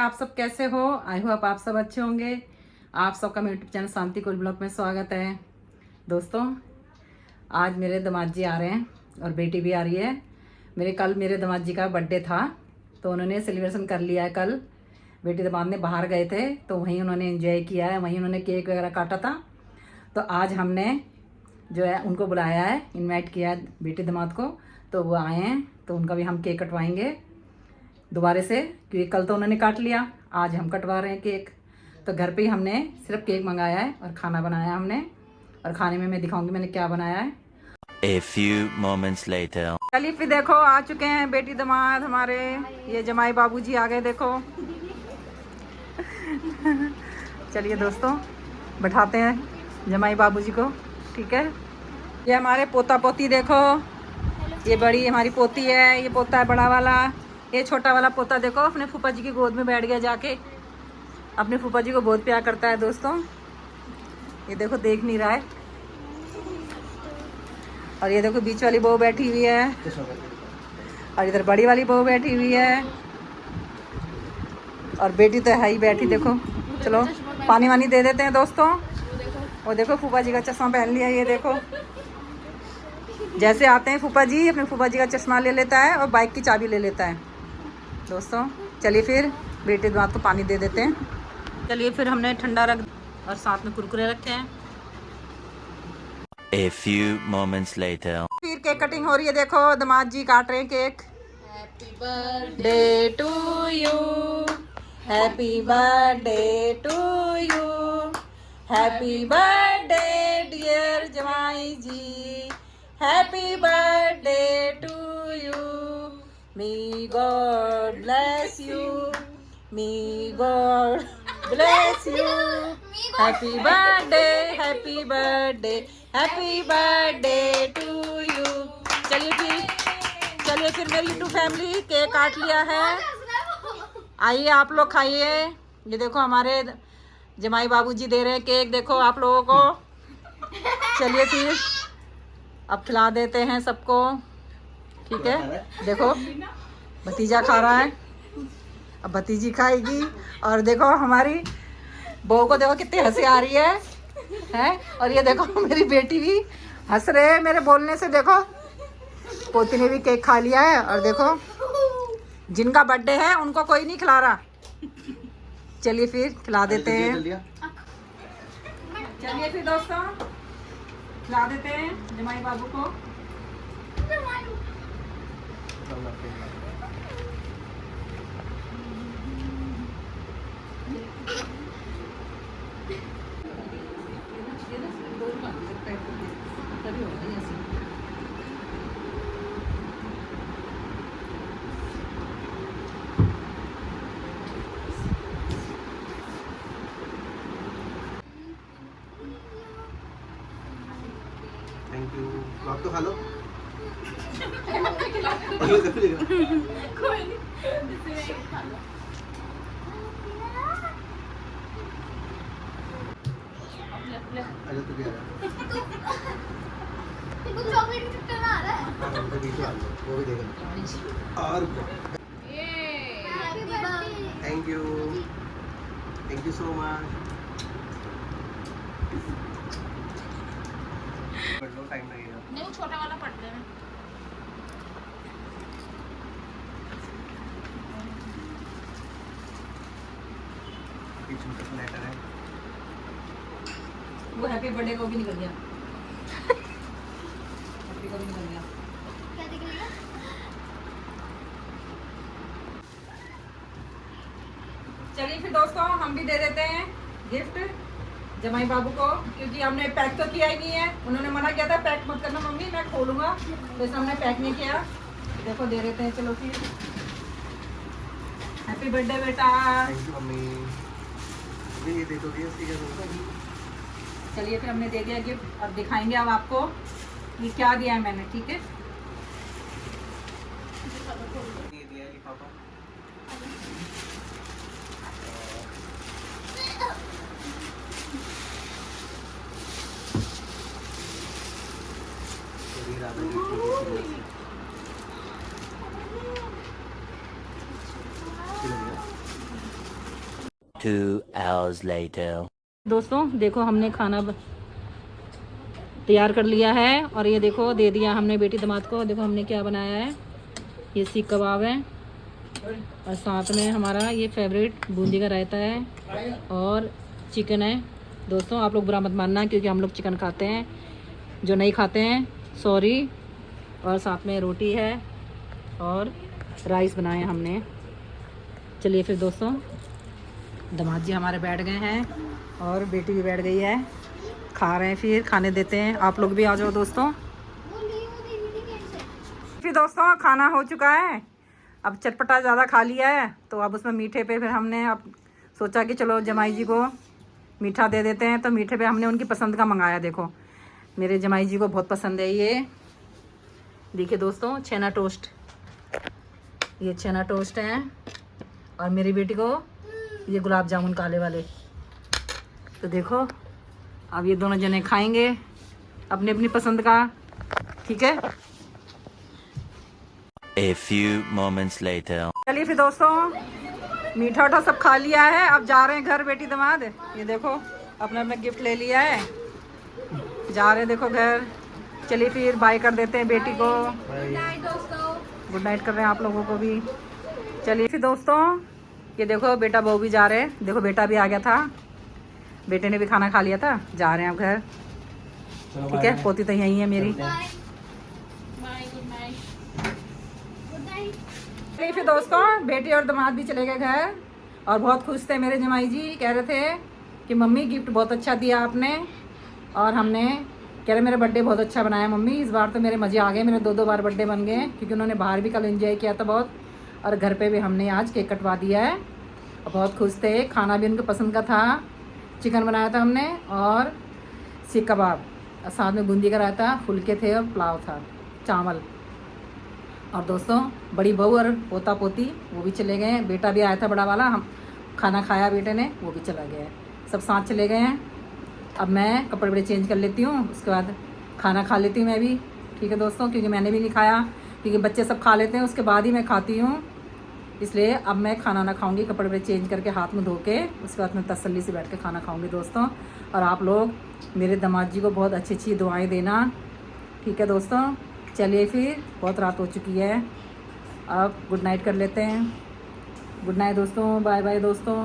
आप सब कैसे हो? आई होप आप सब अच्छे होंगे। आप सबका मेरे यूट्यूब चैनल शांति कोल ब्लॉग में स्वागत है। दोस्तों, आज मेरे दामाद जी आ रहे हैं और बेटी भी आ रही है। कल मेरे दामाद जी का बर्थडे था, तो उन्होंने सेलिब्रेशन कर लिया है। कल बेटी दामाद ने बाहर गए थे, तो वहीं उन्होंने एंजॉय किया है, वहीं उन्होंने केक वगैरह काटा था। तो आज हमने जो है उनको बुलाया है, इनवाइट किया है बेटी दामाद को, तो वो आए हैं, तो उनका भी हम केक कटवाएंगे दोबारा से, क्योंकि कल तो उन्होंने काट लिया, आज हम कटवा रहे हैं केक। तो घर पे ही हमने सिर्फ केक मंगाया है और खाना बनाया हमने, और खाने में मैं दिखाऊंगी मैंने क्या बनाया है। A few moments later. चलिए फिर देखो, आ चुके हैं बेटी दामाद हमारे। ये जमाई बाबूजी आ गए, देखो। चलिए दोस्तों, बैठाते हैं जमाई बाबूजी को, ठीक है। ये हमारे पोता पोती देखो, ये बड़ी हमारी पोती है, ये पोता है बड़ा वाला, ये छोटा वाला पोता देखो अपने फूफा जी की गोद में बैठ गया जाके, अपने फूफा जी को बहुत प्यार करता है दोस्तों। ये देखो, देख नहीं रहा है। और ये देखो बीच वाली बहू बैठी हुई है, और इधर बड़ी वाली बहू बैठी हुई है, और बेटी तो है ही बैठी, देखो। चलो पानी वानी दे देते हैं दोस्तों। और देखो फूफा जी का चश्मा पहन लिया, ये देखो। जैसे आते हैं फूफा जी, अपने फूफा जी का चश्मा ले लेता है और बाइक की चाबी ले लेता है दोस्तों। चलिए फिर बेटे दामाद को पानी दे देते हैं। चलिए फिर हमने ठंडा रख और साथ में कुरकुरे रखे हैं। A few moments later. फिर केक कटिंग हो रही है, देखो दामाद जी काट रहे हैं cake. Happy birthday to you, happy birthday to you, happy birthday dear jamai ji, happy birthday to you, may God bless you, may God bless you, happy birthday, happy birthday, happy birthday to you. चलिए फिर मेरी YouTube family cake काट लिया है, आइए आप लोग खाइए। ये देखो हमारे जमाई बाबूजी दे रहे हैं केक, देखो आप लोगों को। चलिए फिर अब खिला देते हैं सबको, ठीक है। देखो भतीजा खा रहा है, अब भतीजी खाएगी। और देखो हमारी बहू को देखो कितनी हंसी आ रही है। और ये देखो मेरी बेटी भी हंस रहे है मेरे बोलने से, देखो पोती ने भी केक खा लिया है। और देखो जिनका बर्थडे है उनको कोई नहीं खिला रहा। चलिए फिर खिला देते हैं। चलिए फिर दोस्तों खिला देते हैं जमाई बाबू को। Thank you. आप तो खा लो। अच्छा तू भी आ रहा है। वो भी देखें। और thank you so much. Time लगेगा। नहीं, छोटा वाला पढ़ लेना। लेटर है, वो हैप्पी बर्थडे को भी निकल गया। हैप्पी को भी निकल गया। क्या दिखेगा? चलिए फिर दोस्तों हम भी दे देते हैं गिफ्ट जमाई बाबू को, क्योंकि हमने पैक तो किया ही नहीं है। उन्होंने मना किया था पैक मत करना मम्मी, मैं खोलूंगा, तो इसलिए हमने पैक नहीं किया। देखो दे देते हैं। चलो फिर हैप्पी बर्थडे बेटा। Thank you mummy. ये दे दो दिया स्टिकर दो। चलिए फिर हमने दे दिया गिफ्ट, अब दिखाएंगे अब आपको कि क्या दिया है मैंने, ठीक है। ये दिया लिफाफा। ये राधा की 2 hours later. दोस्तों देखो हमने खाना तैयार कर लिया है और ये देखो दे दिया हमने बेटी दामाद को। देखो हमने क्या बनाया है, ये सीख कबाब है और साथ में हमारा ये फेवरेट बूंदी का रायता है और चिकन है। दोस्तों आप लोग बुरा मत मानना क्योंकि हम लोग चिकन खाते हैं, जो नहीं खाते हैं सॉरी। और साथ में रोटी है और राइस बनाए हमने। चलिए फिर दोस्तों, दामाद जी हमारे बैठ गए हैं और बेटी भी बैठ गई है, खा रहे हैं। फिर खाने देते हैं, आप लोग भी आ जाओ दोस्तों। फिर दोस्तों खाना हो चुका है, अब चटपटा ज़्यादा खा लिया है तो अब उसमें मीठे पे फिर हमने अब सोचा कि चलो जमाई जी को मीठा दे देते हैं। तो मीठे पे हमने उनकी पसंद का मंगाया। देखो मेरे जमाई जी को बहुत पसंद है ये, देखिए दोस्तों छेना टोस्ट, ये छेना टोस्ट है। और मेरी बेटी को ये गुलाब जामुन काले वाले। तो देखो अब ये दोनों जने खाएंगे अपनी अपनी पसंद का, ठीक है। A few moments later. चलिए फिर दोस्तों, मीठा उठा सब खा लिया है, अब जा रहे हैं घर बेटी दामाद। ये देखो अपना अपना गिफ्ट ले लिया है, जा रहे हैं देखो घर। चलिए फिर बाय कर देते हैं बेटी को। गुड नाइट कर रहे हैं आप लोगों को भी। चलिए फिर दोस्तों, ये देखो बेटा बहू भी जा रहे हैं। देखो बेटा भी आ गया था, बेटे ने भी खाना खा लिया था, जा रहे हैं अब घर, ठीक है। पोती तो यही है मेरी। चलिए फिर दोस्तों, बेटी और दामाद भी चले गए घर और बहुत खुश थे मेरे जमाई जी। कह रहे थे कि मम्मी गिफ्ट बहुत अच्छा दिया आपने। और हमने कह रहे मेरा बर्थडे बहुत अच्छा बनाया मम्मी, इस बार तो मेरे मज़े आ गए, मेरे 2 बार बर्थडे बन गए। क्योंकि उन्होंने बाहर भी कल एंजॉय किया था बहुत, और घर पे भी हमने आज केक कटवा दिया है। और बहुत खुश थे, खाना भी उनके पसंद का था। चिकन बनाया था हमने और सीख कबाब, और साथ में बूंदी का रायता, फुलके थे और पुलाव था, चावल। और दोस्तों बड़ी बहू और पोता पोती वो भी चले गए हैं। बेटा भी आया था बड़ा वाला, हम खाना खाया बेटे ने, वो भी चला गया है। सब साथ चले गए हैं। अब मैं कपड़े वपड़े चेंज कर लेती हूँ, उसके बाद खाना खा लेती हूँ मैं भी, ठीक है दोस्तों। क्योंकि मैंने भी नहीं खाया, क्योंकि बच्चे सब खा लेते हैं उसके बाद ही मैं खाती हूँ, इसलिए अब मैं खाना ना खाऊंगी। कपड़े वपड़े चेंज करके हाथ में धो के उसके बाद मैं तसल्ली से बैठ के खाना खाऊंगी दोस्तों। और आप लोग मेरे दामाद जी को बहुत अच्छी अच्छी दुआएं देना, ठीक है दोस्तों। चलिए फिर बहुत रात हो चुकी है, अब गुड नाइट कर लेते हैं। गुड नाइट दोस्तों, बाय बाय दोस्तों।